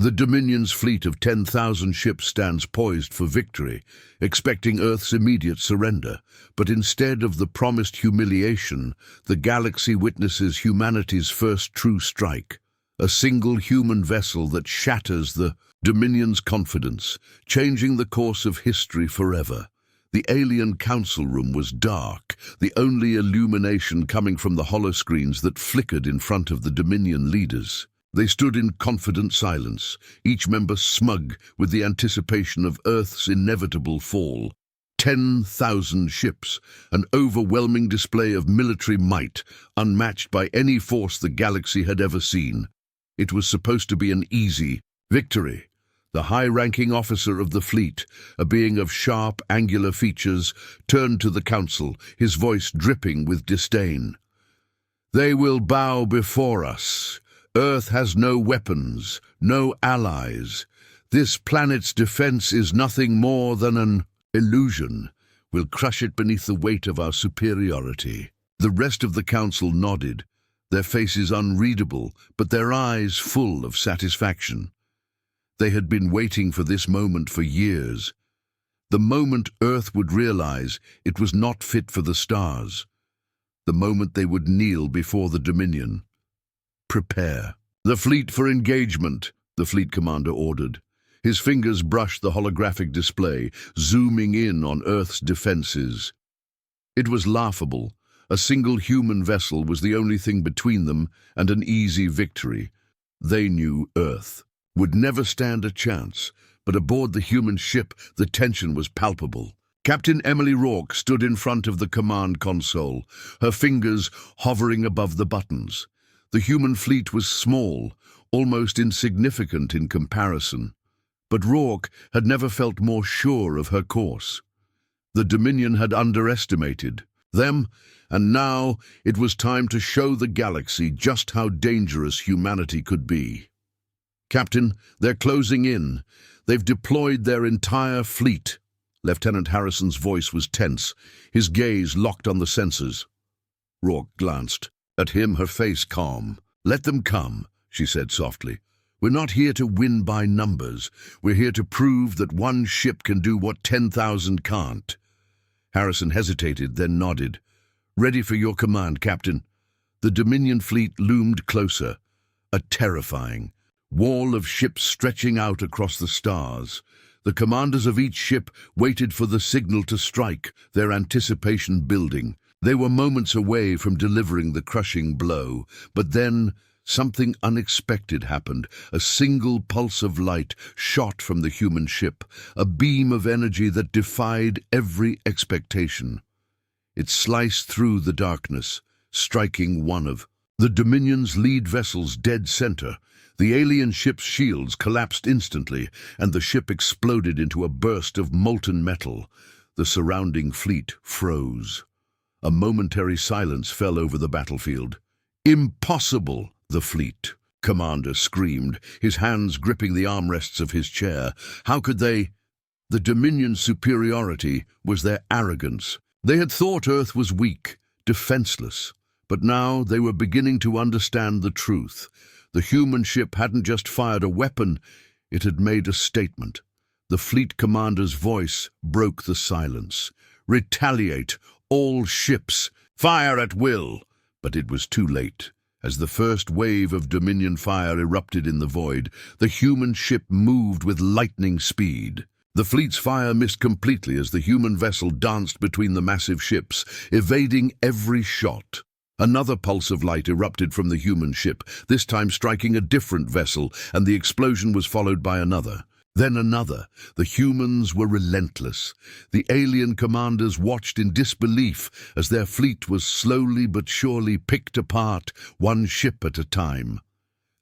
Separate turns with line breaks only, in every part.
The Dominion's fleet of 10,000 ships stands poised for victory, expecting Earth's immediate surrender. But instead of the promised humiliation, the galaxy witnesses humanity's first true strike. A single human vessel that shatters the Dominion's confidence, changing the course of history forever. The alien council room was dark, the only illumination coming from the holoscreens that flickered in front of the Dominion leaders. They stood in confident silence, each member smug with the anticipation of Earth's inevitable fall. 10,000 ships, an overwhelming display of military might, unmatched by any force the galaxy had ever seen. It was supposed to be an easy victory. The high-ranking officer of the fleet, a being of sharp, angular features, turned to the council, his voice dripping with disdain. "They will bow before us. Earth has no weapons, no allies. This planet's defense is nothing more than an illusion. We'll crush it beneath the weight of our superiority." The rest of the council nodded, their faces unreadable, but their eyes full of satisfaction. They had been waiting for this moment for years. The moment Earth would realize it was not fit for the stars. The moment they would kneel before the Dominion. "Prepare the fleet for engagement," the fleet commander ordered. His fingers brushed the holographic display, zooming in on Earth's defenses. It was laughable. A single human vessel was the only thing between them and an easy victory. They knew Earth would never stand a chance, but aboard the human ship the tension was palpable. Captain Emily Rourke stood in front of the command console, her fingers hovering above the buttons. The human fleet was small, almost insignificant in comparison. But Rourke had never felt more sure of her course. The Dominion had underestimated them, and now it was time to show the galaxy just how dangerous humanity could be. "Captain, they're closing in. They've deployed their entire fleet." Lieutenant Harrison's voice was tense, his gaze locked on the sensors. Rourke glanced at him, her face calm. "Let them come," she said softly. "We're not here to win by numbers. We're here to prove that one ship can do what 10,000 can't." Harrison hesitated, then nodded. "Ready for your command, Captain." The Dominion fleet loomed closer, a terrifying wall of ships stretching out across the stars. The commanders of each ship waited for the signal to strike, their anticipation building. They were moments away from delivering the crushing blow, but then something unexpected happened. A single pulse of light shot from the human ship, a beam of energy that defied every expectation. It sliced through the darkness, striking one of the Dominion's lead vessel's dead center. The alien ship's shields collapsed instantly, and the ship exploded into a burst of molten metal. The surrounding fleet froze. A momentary silence fell over the battlefield. "Impossible!" the fleet commander screamed, his hands gripping the armrests of his chair. How could they? The Dominion's superiority was their arrogance. They had thought Earth was weak, defenseless, but now they were beginning to understand the truth. The human ship hadn't just fired a weapon, it had made a statement. The fleet commander's voice broke the silence. "Retaliate, all ships! Fire at will!" But it was too late. As the first wave of Dominion fire erupted in the void, the human ship moved with lightning speed. The fleet's fire missed completely as the human vessel danced between the massive ships, evading every shot. Another pulse of light erupted from the human ship, this time striking a different vessel, and the explosion was followed by another. Then another. The humans were relentless. The alien commanders watched in disbelief as their fleet was slowly but surely picked apart, one ship at a time.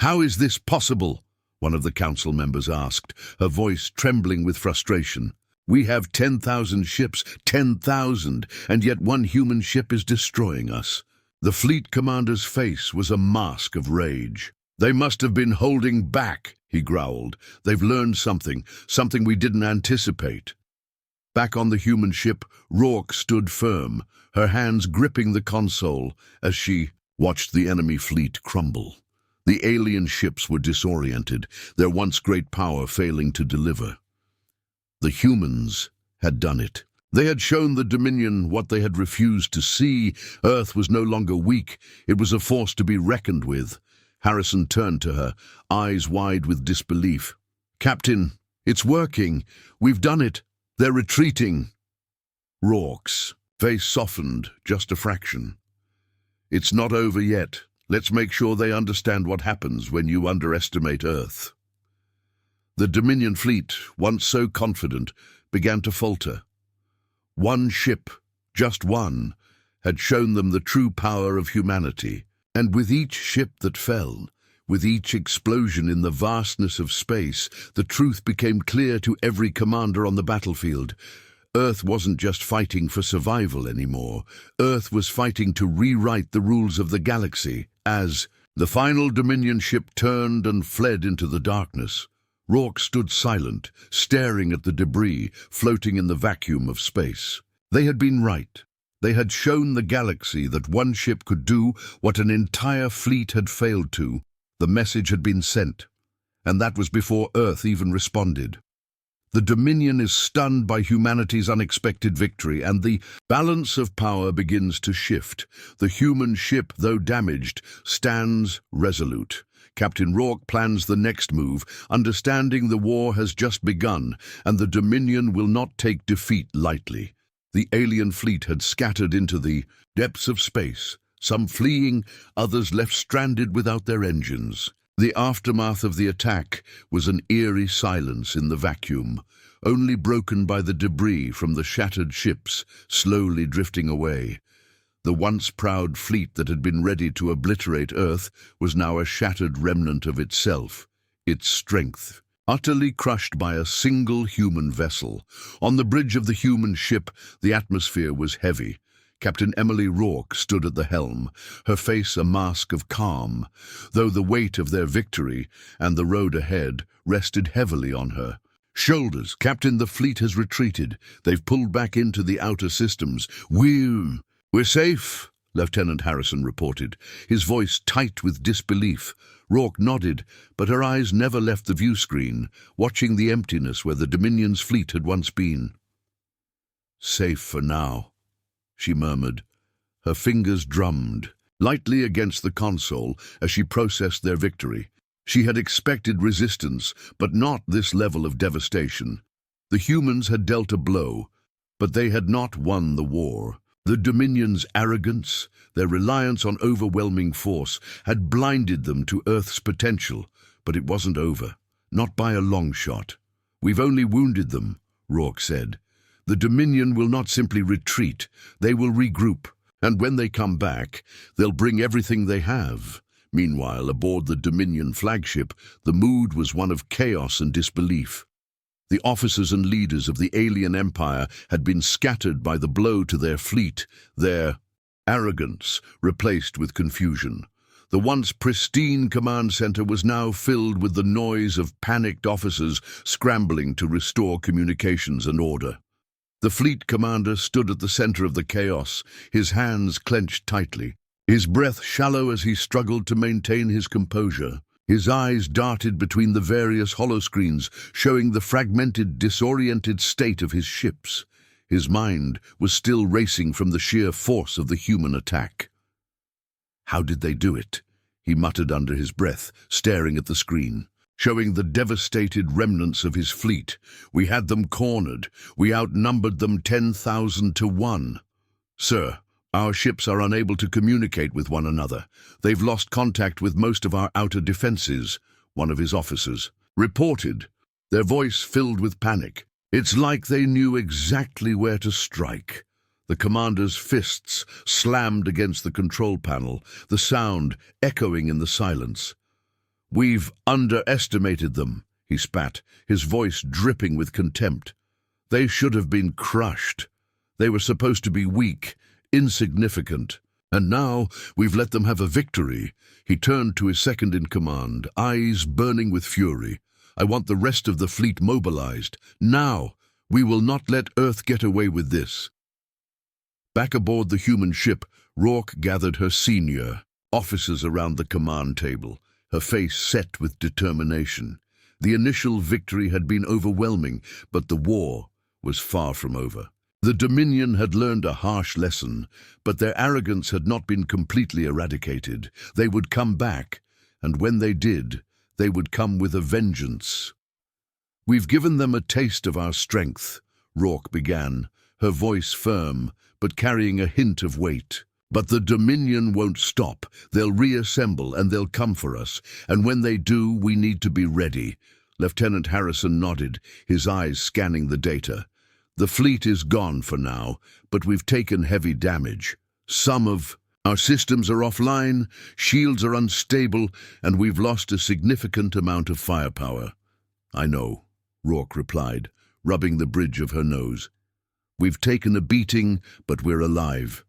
"How is this possible?" one of the council members asked, her voice trembling with frustration. "We have 10,000 ships, 10,000, and yet one human ship is destroying us." The fleet commander's face was a mask of rage. "They must have been holding back," he growled. "They've learned something we didn't anticipate." Back on the human ship, Rourke stood firm, her hands gripping the console as she watched the enemy fleet crumble. The alien ships were disoriented, their once great power failing to deliver. The humans had done it. They had shown the Dominion what they had refused to see. Earth was no longer weak. It was a force to be reckoned with. Harrison turned to her, eyes wide with disbelief. "Captain, it's working. We've done it. They're retreating." Rorke's face softened just a fraction. "It's not over yet. Let's make sure they understand what happens when you underestimate Earth." The Dominion fleet, once so confident, began to falter. One ship, just one, had shown them the true power of humanity. And with each ship that fell, with each explosion in the vastness of space, the truth became clear to every commander on the battlefield. Earth wasn't just fighting for survival anymore. Earth was fighting to rewrite the rules of the galaxy. As the final Dominion ship turned and fled into the darkness, Rourke stood silent, staring at the debris floating in the vacuum of space. They had been right. They had shown the galaxy that one ship could do what an entire fleet had failed to. The message had been sent, and that was before Earth even responded. The Dominion is stunned by humanity's unexpected victory, and the balance of power begins to shift. The human ship, though damaged, stands resolute. Captain Rourke plans the next move, understanding the war has just begun, and the Dominion will not take defeat lightly. The alien fleet had scattered into the depths of space, some fleeing, others left stranded without their engines. The aftermath of the attack was an eerie silence in the vacuum, only broken by the debris from the shattered ships slowly drifting away. The once proud fleet that had been ready to obliterate Earth was now a shattered remnant of itself, its strength, utterly crushed by a single human vessel. On the bridge of the human ship, the atmosphere was heavy. Captain Emily Rourke stood at the helm, her face a mask of calm, though the weight of their victory and the road ahead rested heavily on her shoulders. "Captain, the fleet has retreated. They've pulled back into the outer systems. We're safe," Lieutenant Harrison reported, his voice tight with disbelief. Rourke nodded, but her eyes never left the view screen, watching the emptiness where the Dominion's fleet had once been. "Safe for now," she murmured. Her fingers drummed lightly against the console as she processed their victory. She had expected resistance, but not this level of devastation. The humans had dealt a blow, but they had not won the war. The Dominion's arrogance, their reliance on overwhelming force, had blinded them to Earth's potential, but it wasn't over, not by a long shot. "We've only wounded them," Rourke said. "The Dominion will not simply retreat, they will regroup, and when they come back, they'll bring everything they have." Meanwhile, aboard the Dominion flagship, the mood was one of chaos and disbelief. The officers and leaders of the alien empire had been scattered by the blow to their fleet, their arrogance replaced with confusion. The once pristine command center was now filled with the noise of panicked officers scrambling to restore communications and order. The fleet commander stood at the center of the chaos, his hands clenched tightly, his breath shallow as he struggled to maintain his composure. His eyes darted between the various holoscreens, showing the fragmented, disoriented state of his ships. His mind was still racing from the sheer force of the human attack. "How did they do it?" he muttered under his breath, staring at the screen, showing the devastated remnants of his fleet. "We had them cornered. We outnumbered them 10,000 to 1. Sir, our ships are unable to communicate with one another. They've lost contact with most of our outer defenses," one of his officers reported, their voice filled with panic. "It's like they knew exactly where to strike." The commander's fists slammed against the control panel, the sound echoing in the silence. "We've underestimated them," he spat, his voice dripping with contempt. "They should have been crushed. They were supposed to be weak, insignificant. And now we've let them have a victory." He turned to his second-in-command, eyes burning with fury. "I want the rest of the fleet mobilized. Now! We will not let Earth get away with this." Back aboard the human ship, Rourke gathered her senior officers around the command table. her face set with determination. The initial victory had been overwhelming, but the war was far from over. The Dominion had learned a harsh lesson, but their arrogance had not been completely eradicated. They would come back, and when they did, they would come with a vengeance. "We've given them a taste of our strength," Rourke began, her voice firm, but carrying a hint of weight. "But the Dominion won't stop. They'll reassemble and they'll come for us, and when they do, we need to be ready." Lieutenant Harrison nodded, his eyes scanning the data. "The fleet is gone for now, but we've taken heavy damage. Some of our systems are offline, shields are unstable, and we've lost a significant amount of firepower." "I know," Rourke replied, rubbing the bridge of her nose. "We've taken a beating, but we're alive.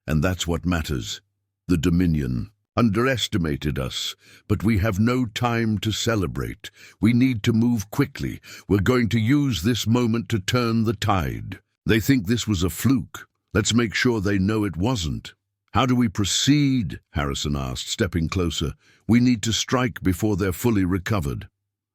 And that's what matters. The Dominion underestimated us, but we have no time to celebrate. We need to move quickly. We're going to use this moment to turn the tide. They think this was a fluke. Let's make sure they know it wasn't." "How do we proceed?" Harrison asked, stepping closer. "We need to strike before they're fully recovered.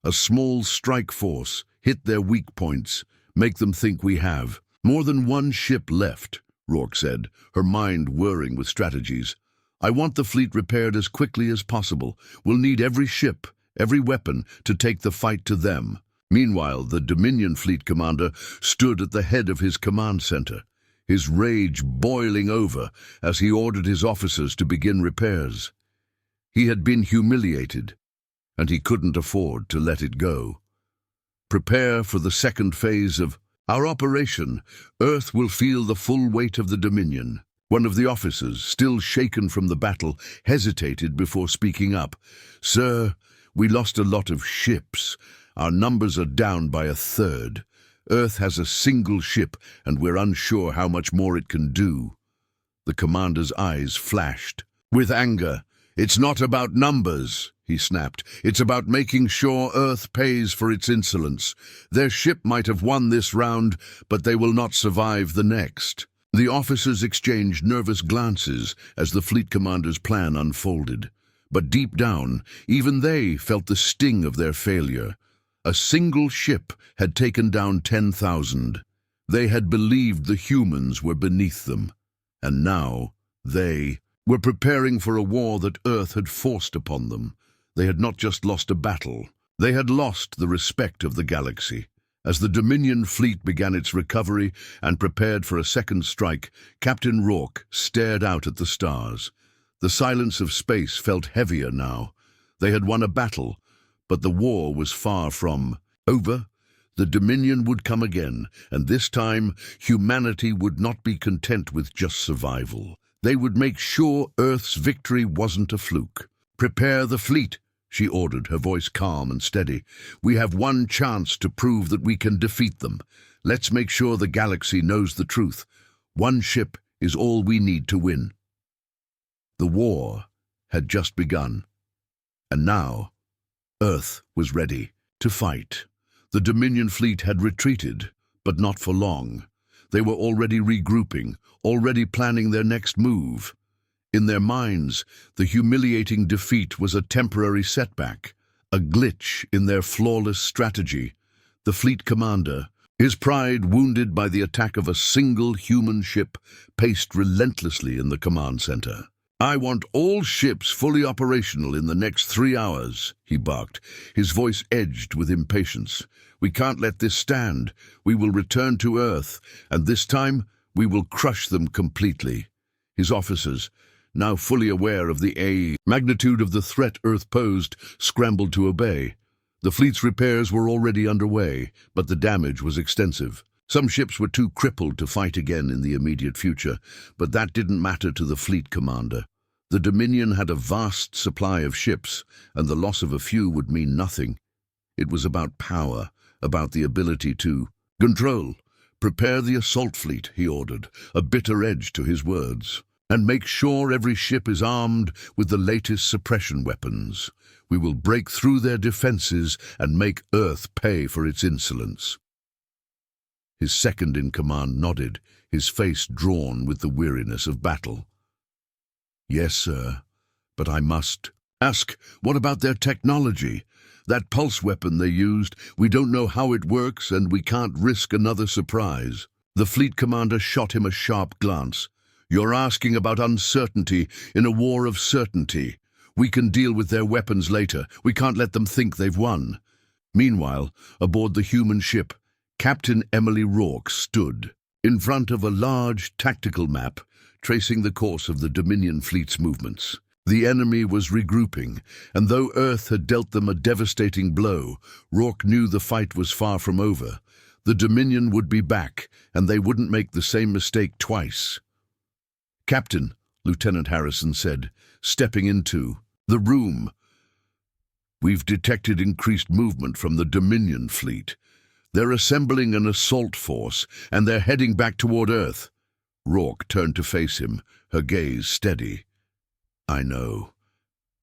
A small strike force, hit their weak points, make them think we have more than one ship left," Rourke said, her mind whirring with strategies. "I want the fleet repaired as quickly as possible. We'll need every ship, every weapon, to take the fight to them." Meanwhile, the Dominion fleet commander stood at the head of his command center, his rage boiling over as he ordered his officers to begin repairs. He had been humiliated, and he couldn't afford to let it go. "Prepare for the second phase of our operation. Earth will feel the full weight of the Dominion." One of the officers, still shaken from the battle, hesitated before speaking up. "Sir, we lost a lot of ships. Our numbers are down by a third. Earth has a single ship, and we're unsure how much more it can do." The commander's eyes flashed with anger. "It's not about numbers," he snapped. "It's about making sure Earth pays for its insolence. Their ship might have won this round, but they will not survive the next." The officers exchanged nervous glances as the fleet commander's plan unfolded. But deep down, even they felt the sting of their failure. A single ship had taken down 10,000. They had believed the humans were beneath them. And now, they were preparing for a war that Earth had forced upon them. They had not just lost a battle. They had lost the respect of the galaxy. As the Dominion fleet began its recovery and prepared for a second strike, Captain Rourke stared out at the stars. The silence of space felt heavier now. They had won a battle, but the war was far from over. The Dominion would come again, and this time humanity would not be content with just survival. They would make sure Earth's victory wasn't a fluke. "Prepare the fleet," she ordered, her voice calm and steady. "We have one chance to prove that we can defeat them. Let's make sure the galaxy knows the truth. One ship is all we need to win." The war had just begun, and now Earth was ready to fight. The Dominion fleet had retreated, but not for long. They were already regrouping, already planning their next move. In their minds, the humiliating defeat was a temporary setback, a glitch in their flawless strategy. The fleet commander, his pride wounded by the attack of a single human ship, paced relentlessly in the command center. "I want all ships fully operational in the next 3 hours, he barked, his voice edged with impatience. "We can't let this stand. We will return to Earth, and this time we will crush them completely." His officers, now fully aware of the magnitude of the threat Earth posed, scrambled to obey. The fleet's repairs were already underway, but the damage was extensive. Some ships were too crippled to fight again in the immediate future, but that didn't matter to the fleet commander. The Dominion had a vast supply of ships, and the loss of a few would mean nothing. It was about power, about the ability to control. "Prepare the assault fleet," he ordered, a bitter edge to his words. "And make sure every ship is armed with the latest suppression weapons. We will break through their defenses and make Earth pay for its insolence." His second-in-command nodded, his face drawn with the weariness of battle. "Yes, sir, but I must Ask, what about their technology? That pulse weapon they used, we don't know how it works and we can't risk another surprise. The fleet commander shot him a sharp glance. You're asking about uncertainty in a war of certainty. We can deal with their weapons later. We can't let them think they've won. Meanwhile, aboard the human ship, Captain Emily Rourke stood in front of a large tactical map tracing the course of the Dominion fleet's movements. The enemy was regrouping, and though Earth had dealt them a devastating blow, Rourke knew the fight was far from over. The Dominion would be back, and they wouldn't make the same mistake twice. "Captain," Lieutenant Harrison said, stepping into the room, "we've detected increased movement from the Dominion fleet. They're assembling an assault force, and they're heading back toward Earth." Rourke turned to face him, her gaze steady. "I know.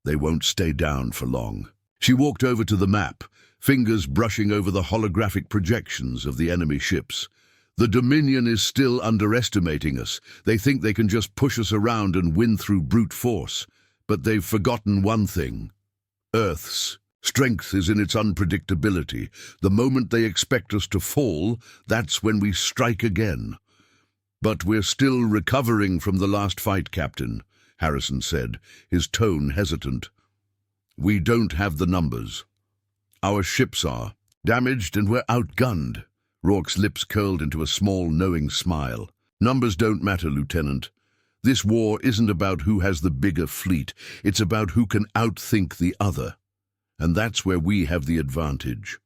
They won't stay down for long." She walked over to the map, fingers brushing over the holographic projections of the enemy ships. "The Dominion is still underestimating us. They think they can just push us around and win through brute force. But they've forgotten one thing. Earth's strength is in its unpredictability. The moment they expect us to fall, that's when we strike again." "But we're still recovering from the last fight, Captain," Harrison said, his tone hesitant. "We don't have the numbers. Our ships are damaged and we're outgunned." Rourke's lips curled into a small, knowing smile. "Numbers don't matter, Lieutenant. This war isn't about who has the bigger fleet. It's about who can outthink the other. And that's where we have the advantage."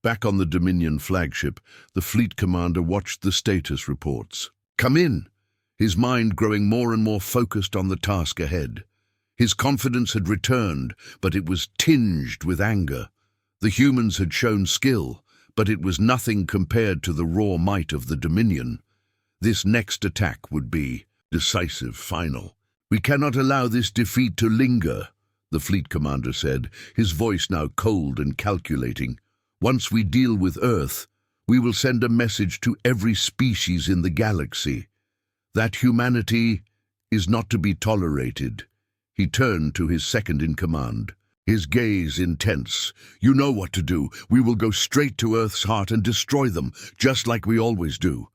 Back on the Dominion flagship, the fleet commander watched the status reports. "Come in," his mind growing more and more focused on the task ahead. His confidence had returned, but it was tinged with anger. The humans had shown skill, but it was nothing compared to the raw might of the Dominion. This next attack would be decisive, final. "We cannot allow this defeat to linger," the fleet commander said, his voice now cold and calculating. "Once we deal with Earth, we will send a message to every species in the galaxy. That humanity is not to be tolerated." He turned to his second-in-command, his gaze intense. "You know what to do. We will go straight to Earth's heart and destroy them, just like we always do."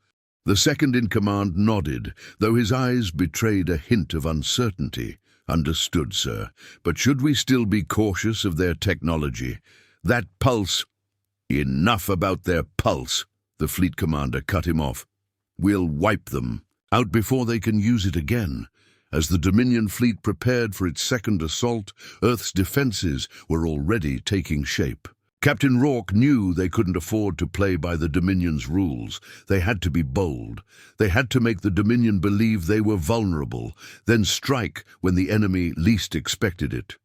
The second-in-command nodded, though his eyes betrayed a hint of uncertainty. "Understood, sir. But should we still be cautious of their technology? That pulse—" "Enough about their pulse," the fleet commander cut him off. "We'll wipe them out before they can use it again." As the Dominion fleet prepared for its second assault, Earth's defenses were already taking shape. Captain Rourke knew they couldn't afford to play by the Dominion's rules. They had to be bold. They had to make the Dominion believe they were vulnerable, then strike when the enemy least expected it.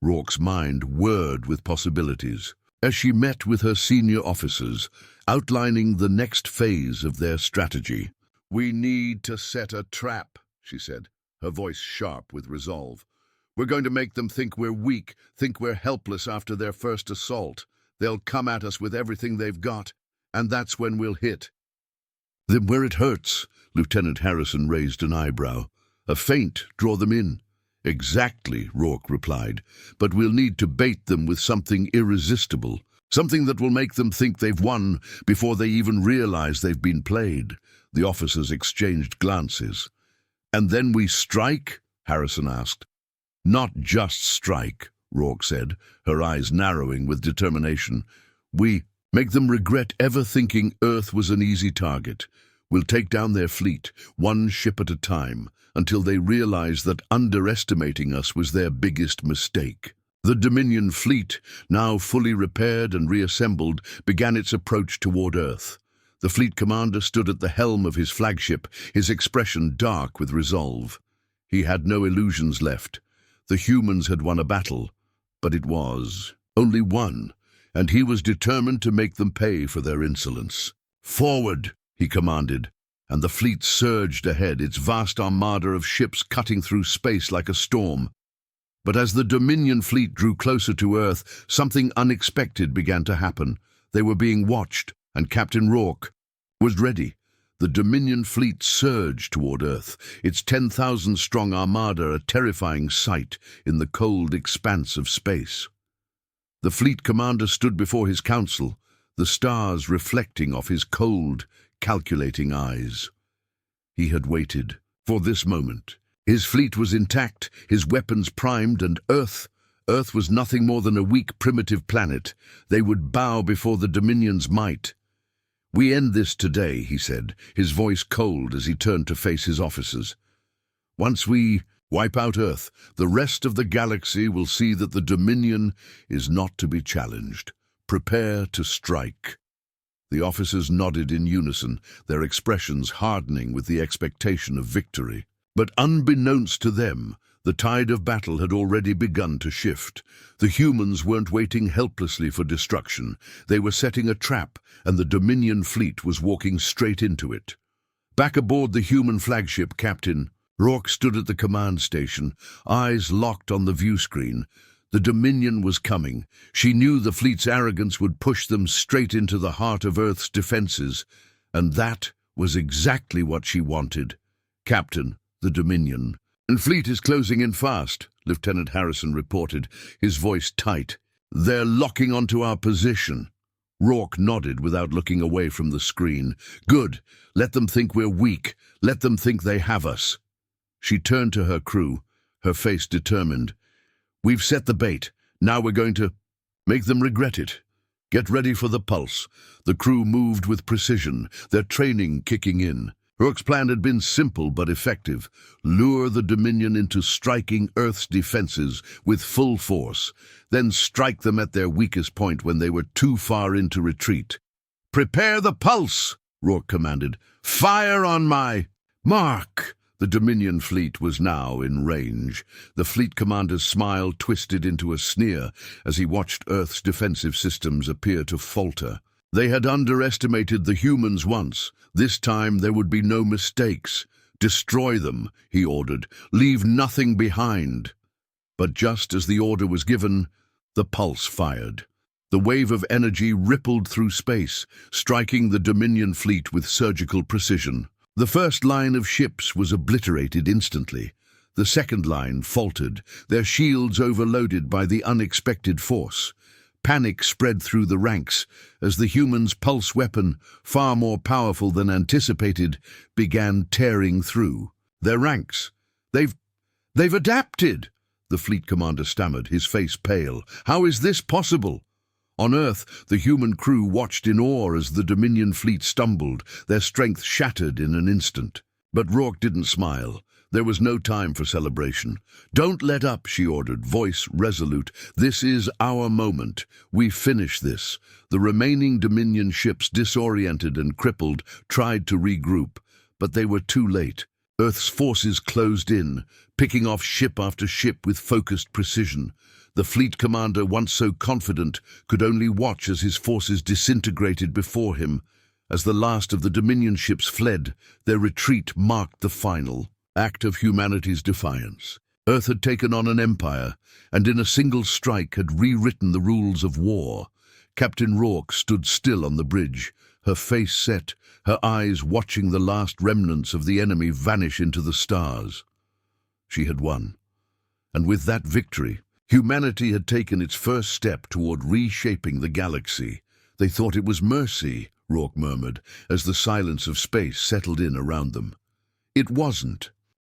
Rourke's mind whirred with possibilities as she met with her senior officers, outlining the next phase of their strategy. "We need to set a trap," she said, her voice sharp with resolve. "We're going to make them think we're weak, think we're helpless after their first assault. They'll come at us with everything they've got, and that's when we'll hit." "Then where it hurts," Lieutenant Harrison raised an eyebrow. "A feint, draw them in." "Exactly," Rourke replied, "but we'll need to bait them with something irresistible, something that will make them think they've won before they even realize they've been played." The officers exchanged glances. "And then we strike?" Harrison asked. "Not just strike," Rourke said, her eyes narrowing with determination. "We make them regret ever thinking Earth was an easy target. We'll take down their fleet, one ship at a time, until they realize that underestimating us was their biggest mistake." The Dominion fleet, now fully repaired and reassembled, began its approach toward Earth. The fleet commander stood at the helm of his flagship, his expression dark with resolve. He had no illusions left. The humans had won a battle, but it was only one, and he was determined to make them pay for their insolence. "Forward," he commanded, and the fleet surged ahead, its vast armada of ships cutting through space like a storm. But as the Dominion fleet drew closer to Earth, something unexpected began to happen. They were being watched, and Captain Rourke was ready. The Dominion fleet surged toward Earth, its 10,000-strong armada a terrifying sight in the cold expanse of space. The fleet commander stood before his council, the stars reflecting off his cold, calculating eyes. He had waited for this moment. His fleet was intact, his weapons primed, and Earth was nothing more than a weak, primitive planet. They would bow before the Dominion's might. "We end this today," he said, his voice cold as he turned to face his officers. "Once we wipe out Earth, the rest of the galaxy will see that the Dominion is not to be challenged. Prepare to strike." The officers nodded in unison, their expressions hardening with the expectation of victory. But unbeknownst to them, the tide of battle had already begun to shift. The humans weren't waiting helplessly for destruction. They were setting a trap, and the Dominion fleet was walking straight into it. Back aboard the human flagship, Captain Rourke stood at the command station, eyes locked on the view screen. The Dominion was coming. She knew the fleet's arrogance would push them straight into the heart of Earth's defenses, and that was exactly what she wanted. "Captain, the Dominion and fleet is closing in fast," Lieutenant Harrison reported, his voice tight. "They're locking onto our position." Rourke nodded without looking away from the screen. "Good. Let them think we're weak. Let them think they have us." She turned to her crew, her face determined. "We've set the bait. Now we're going to make them regret it. Get ready for the pulse." The crew moved with precision, their training kicking in. Rourke's plan had been simple but effective. Lure the Dominion into striking Earth's defenses with full force, then strike them at their weakest point when they were too far into retreat. "Prepare the pulse," Rourke commanded. "Fire on my mark." The Dominion fleet was now in range. The fleet commander's smile twisted into a sneer as he watched Earth's defensive systems appear to falter. They had underestimated the humans once. This time there would be no mistakes. "Destroy them," he ordered. "Leave nothing behind." But just as the order was given, the pulse fired. The wave of energy rippled through space, striking the Dominion fleet with surgical precision. The first line of ships was obliterated instantly. The second line faltered, their shields overloaded by the unexpected force. Panic spread through the ranks as the humans' pulse weapon, far more powerful than anticipated, began tearing through their ranks. They've adapted," the fleet commander stammered, his face pale. "How is this possible?" On Earth, the human crew watched in awe as the Dominion fleet stumbled, their strength shattered in an instant. But Rourke didn't smile. There was no time for celebration. "Don't let up," she ordered, voice resolute. "This is our moment. We finish this." The remaining Dominion ships, disoriented and crippled, tried to regroup, but they were too late. Earth's forces closed in, picking off ship after ship with focused precision. The fleet commander, once so confident, could only watch as his forces disintegrated before him. As the last of the Dominion ships fled, their retreat marked the final act of humanity's defiance. Earth had taken on an empire, and in a single strike had rewritten the rules of war. Captain Rourke stood still on the bridge, her face set, her eyes watching the last remnants of the enemy vanish into the stars. She had won. And with that victory, humanity had taken its first step toward reshaping the galaxy. "They thought it was mercy," Rourke murmured, as the silence of space settled in around them. "It wasn't."